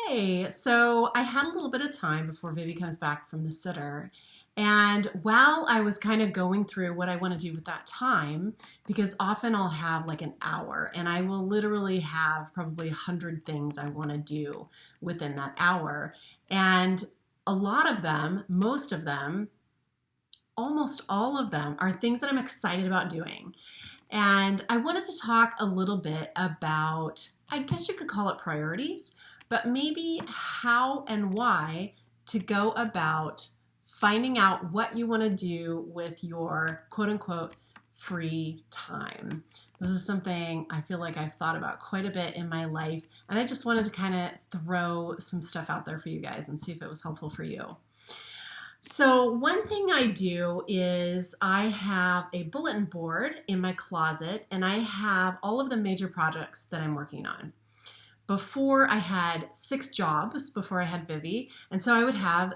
Hey, so I had a little bit of time before Vivi comes back from the sitter. And while I was kind of going through what I want to do with that time, because often I'll have like an hour and I will literally have probably 100 things I want to do within that hour. And a lot of them, most of them, almost all of them are things that I'm excited about doing. And I wanted to talk a little bit about, I guess you could call it priorities, but maybe how and why to go about finding out what you want to do with your quote unquote free time. This is something I feel like I've thought about quite a bit in my life, and I just wanted to kind of throw some stuff out there for you guys and see if it was helpful for you. So, one thing I do is I have a bulletin board in my closet and I have all of the major projects that I'm working on. Before I had 6 jobs before I had Vivi, and so I would have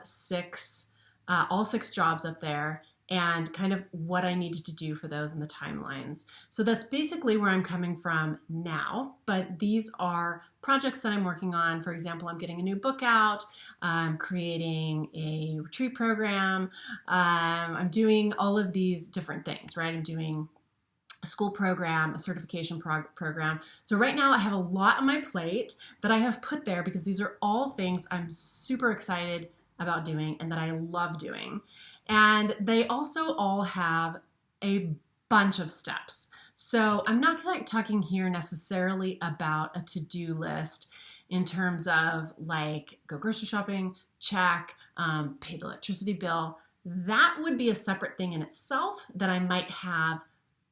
all 6 jobs up there and kind of what I needed to do for those in the timelines. So that's basically where I'm coming from now, but these are projects that I'm working on. For example, I'm getting a new book out, I'm creating a retreat program, I'm doing all of these different things, right? I'm doing a school program, a certification program. So right now I have a lot on my plate that I have put there because these are all things I'm super excited about doing and that I love doing. And they also all have a bunch of steps. So I'm not like talking here necessarily about a to-do list in terms of like go grocery shopping, check, pay the electricity bill. That would be a separate thing in itself that I might have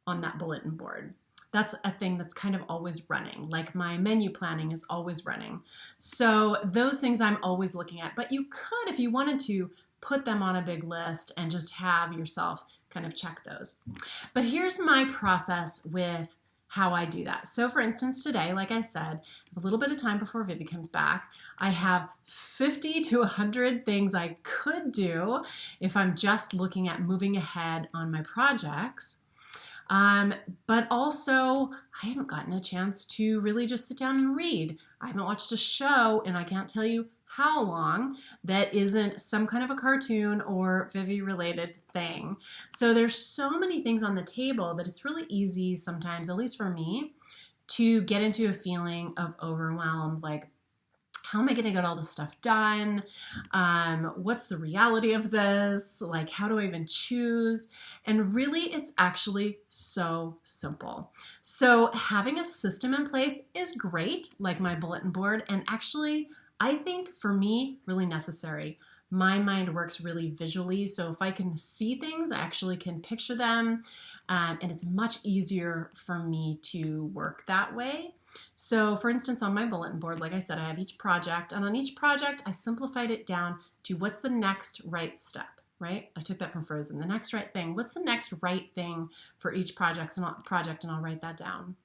on that bulletin board. That's a thing that's kind of always running. Like my menu planning is always running. So those things I'm always looking at. But you could, if you wanted to, put them on a big list and just have yourself kind of check those. But here's my process with how I do that. So for instance, today, like I said, a little bit of time before Vivi comes back, I have 50 to 100 things I could do if I'm just looking at moving ahead on my projects. But also, I haven't gotten a chance to really just sit down and read. I haven't watched a show, and I can't tell you how long that isn't some kind of a cartoon or Vivi related thing. So there's so many things on the table that it's really easy sometimes, at least for me, to get into a feeling of overwhelmed, like, how am I going to get all this stuff done? What's the reality of this? Like, how do I even choose? And really, it's actually so simple. So having a system in place is great, like my bulletin board, and actually, I think for me, really necessary. My mind works really visually, so if I can see things, I actually can picture them, and it's much easier for me to work that way. So for instance, on my bulletin board, like I said, I have each project, and on each project, I simplified it down to what's the next right step, right? I took that from Frozen, the next right thing. What's the next right thing for each project, and I'll write that down.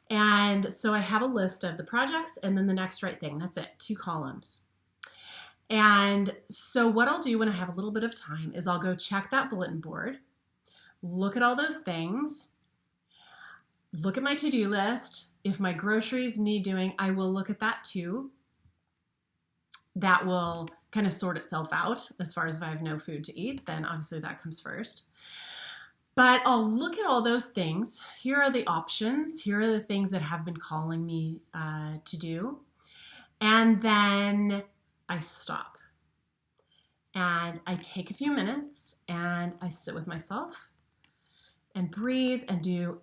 And so I have a list of the projects and then the next right thing. That's it, 2 columns. And so what I'll do when I have a little bit of time is I'll go check that bulletin board, look at all those things, look at my to-do list. If my groceries need doing, I will look at that too. That will kind of sort itself out as far as if I have no food to eat, then obviously that comes first. But I'll look at all those things. Here are the options. Here are the things that have been calling me to do. And then I stop. And I take a few minutes and I sit with myself and breathe and do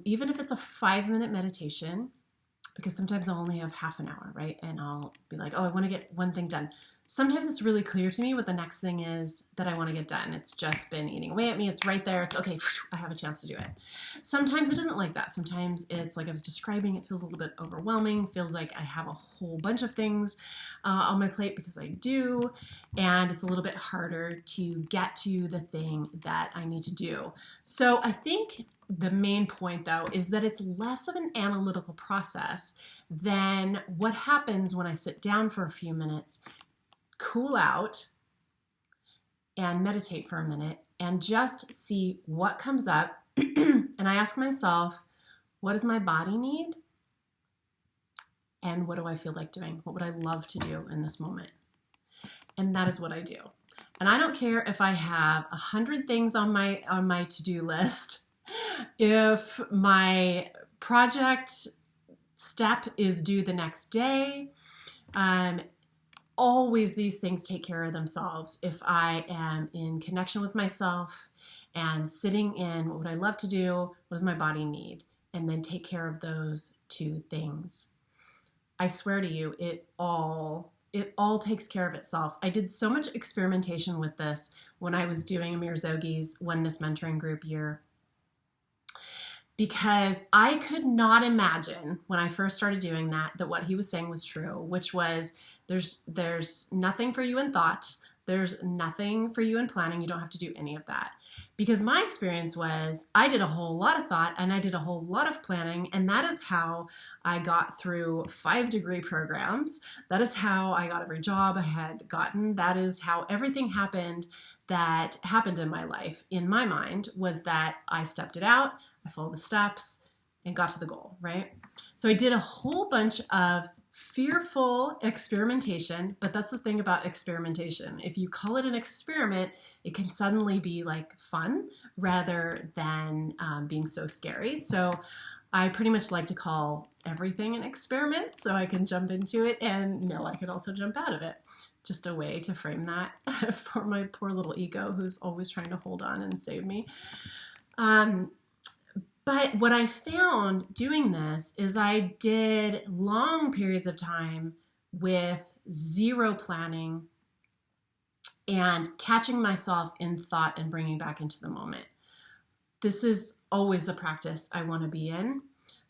even if it's a 5-minute meditation, because sometimes I'll only have half an hour, right? And I'll be like, oh, I want to get one thing done. Sometimes it's really clear to me what the next thing is that I want to get done. It's just been eating away at me. It's right there. It's okay. I have a chance to do it. Sometimes it isn't like that. Sometimes it's like I was describing, it feels a little bit overwhelming. Feels like I have a whole bunch of things on my plate because I do. And it's a little bit harder to get to the thing that I need to do. So I think the main point, though, is that it's less of an analytical process than what happens when I sit down for a few minutes, cool out, and meditate for a minute and just see what comes up. And I ask myself, what does my body need? And what do I feel like doing? What would I love to do in this moment? And that is what I do. And I don't care if I have 100 things on my to-do list. If my project step is due the next day, always these things take care of themselves if I am in connection with myself and sitting in what would I love to do, what does my body need, and then take care of those two things. I swear to you, it all takes care of itself. I did so much experimentation with this when I was doing Amir Zogi's Oneness Mentoring Group year, because I could not imagine when I first started doing that what he was saying was true, which was there's nothing for you in thought. There's nothing for you in planning. You don't have to do any of that. Because my experience was I did a whole lot of thought and I did a whole lot of planning, and that is how I got through 5-degree programs. That is how I got every job I had gotten. That is how everything happened that happened in my life, in my mind, was that I stepped it out, I followed the steps, and got to the goal, right? So I did a whole bunch of fearful experimentation, but that's the thing about experimentation. If you call it an experiment, it can suddenly be like fun rather than being so scary. So I pretty much like to call everything an experiment so I can jump into it and know I can also jump out of it. Just a way to frame that for my poor little ego who's always trying to hold on and save me. But what I found doing this is I did long periods of time with zero planning and catching myself in thought and bringing back into the moment. This is always the practice I want to be in.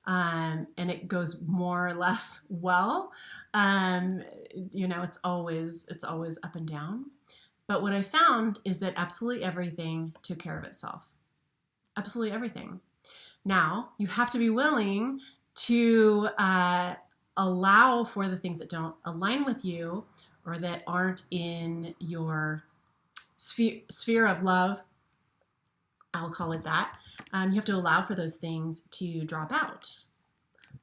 And it goes more or less well. It's always up and down. But what I found is that absolutely everything took care of itself. Absolutely everything. Now, you have to be willing to allow for the things that don't align with you or that aren't in your sphere of love. I'll call it that. You have to allow for those things to drop out.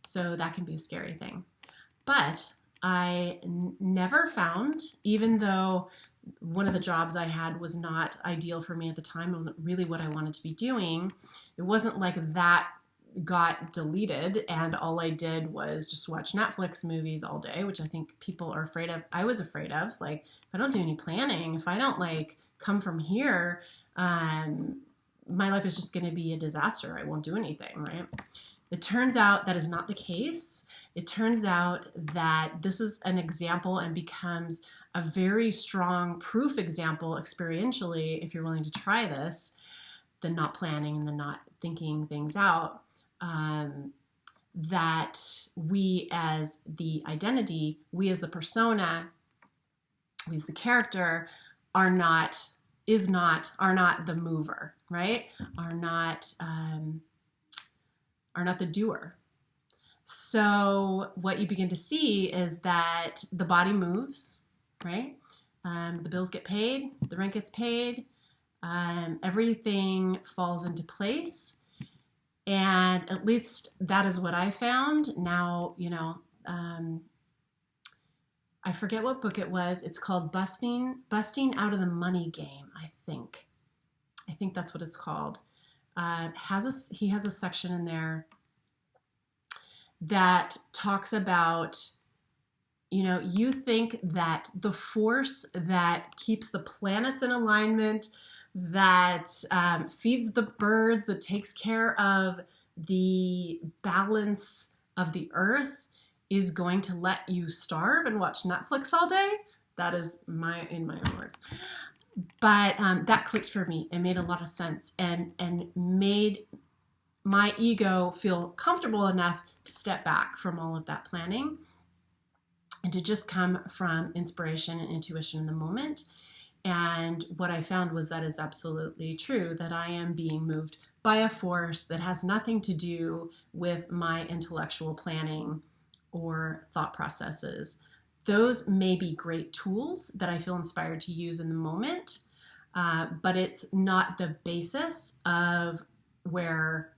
So that can be a scary thing. But I never found, even though one of the jobs I had was not ideal for me at the time, it wasn't really what I wanted to be doing, it wasn't like that got deleted and all I did was just watch Netflix movies all day, which I think people are afraid of. I was afraid of, like, if I don't do any planning, if I don't like come from here, my life is just going to be a disaster. I won't do anything, right? It turns out that is not the case. It turns out that this is an example and becomes a very strong proof example experientially, if you're willing to try this, the not planning and the not thinking things out, that we as the identity, we as the persona, we as the character are not the mover, right? Are not the doer. So what you begin to see is that the body moves, right? The bills get paid, the rent gets paid, everything falls into place. And at least that is what I found. Now, I forget what book it was. It's called Busting Out of the Money Game, I think. I think that's what it's called. He has a section in there that talks about, you think that the force that keeps the planets in alignment, that feeds the birds, that takes care of the balance of the earth is going to let you starve and watch Netflix all day. That is in my own words. But that clicked for me. It made a lot of sense and made my ego feel comfortable enough to step back from all of that planning and to just come from inspiration and intuition in the moment. And what I found was that is absolutely true, that I am being moved by a force that has nothing to do with my intellectual planning or thought processes. Those may be great tools that I feel inspired to use in the moment, but it's not the basis of where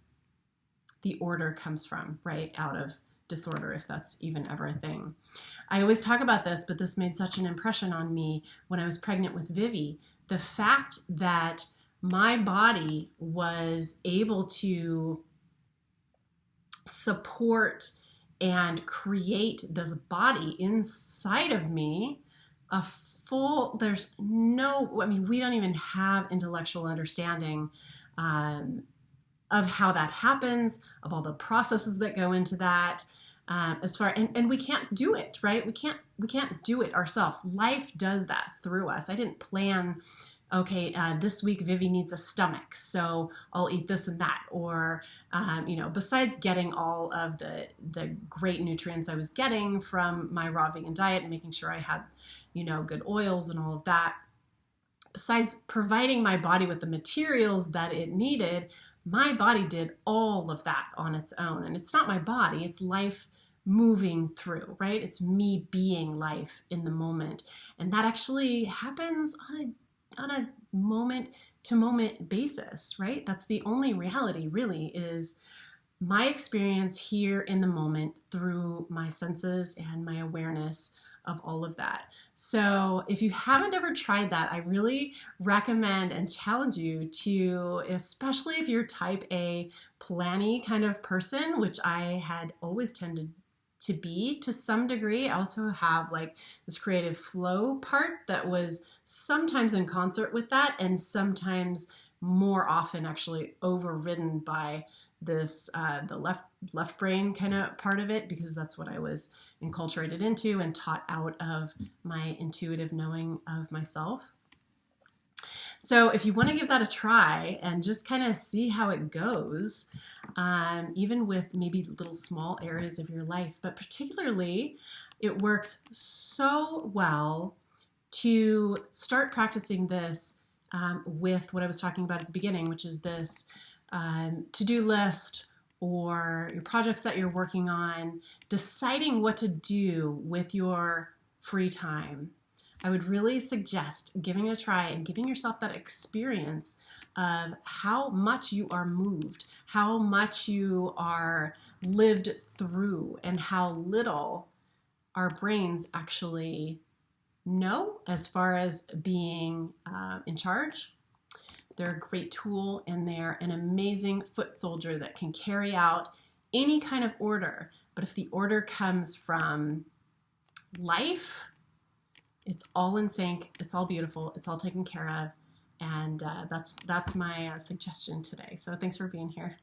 the order comes from, right? Out of disorder, if that's even ever a thing. I always talk about this, but this made such an impression on me when I was pregnant with Vivi. The fact that my body was able to support and create this body inside of me, there's no, I mean, we don't even have intellectual understanding of how that happens, of all the processes that go into that. And we can't do it, right? We can't do it ourselves. Life does that through us. I didn't plan, okay, this week Vivi needs a stomach, so I'll eat this and that. Or, besides getting all of the great nutrients I was getting from my raw vegan diet and making sure I had, good oils and all of that, besides providing my body with the materials that it needed, my body did all of that on its own. And it's not my body, it's life moving through, right? It's me being life in the moment. And that actually happens on a moment to moment basis, right? That's the only reality really, is my experience here in the moment through my senses and my awareness of all of that. So if you haven't ever tried that, I really recommend and challenge you to, especially if you're type A planny kind of person, which I had always tended to be to some degree. I also have like this creative flow part that was sometimes in concert with that, and sometimes more often actually overridden by this the left brain kind of part of it, because that's what I was enculturated into and taught out of my intuitive knowing of myself. So if you want to give that a try and just kind of see how it goes, even with maybe little small areas of your life, but particularly it works so well to start practicing this with what I was talking about at the beginning, which is this to-do list or your projects that you're working on, deciding what to do with your free time. I would really suggest giving it a try and giving yourself that experience of how much you are moved, how much you are lived through, and how little our brains actually know as far as being in charge. They're a great tool, and they're an amazing foot soldier that can carry out any kind of order. But if the order comes from life, it's all in sync, it's all beautiful, it's all taken care of, and that's my suggestion today. So thanks for being here.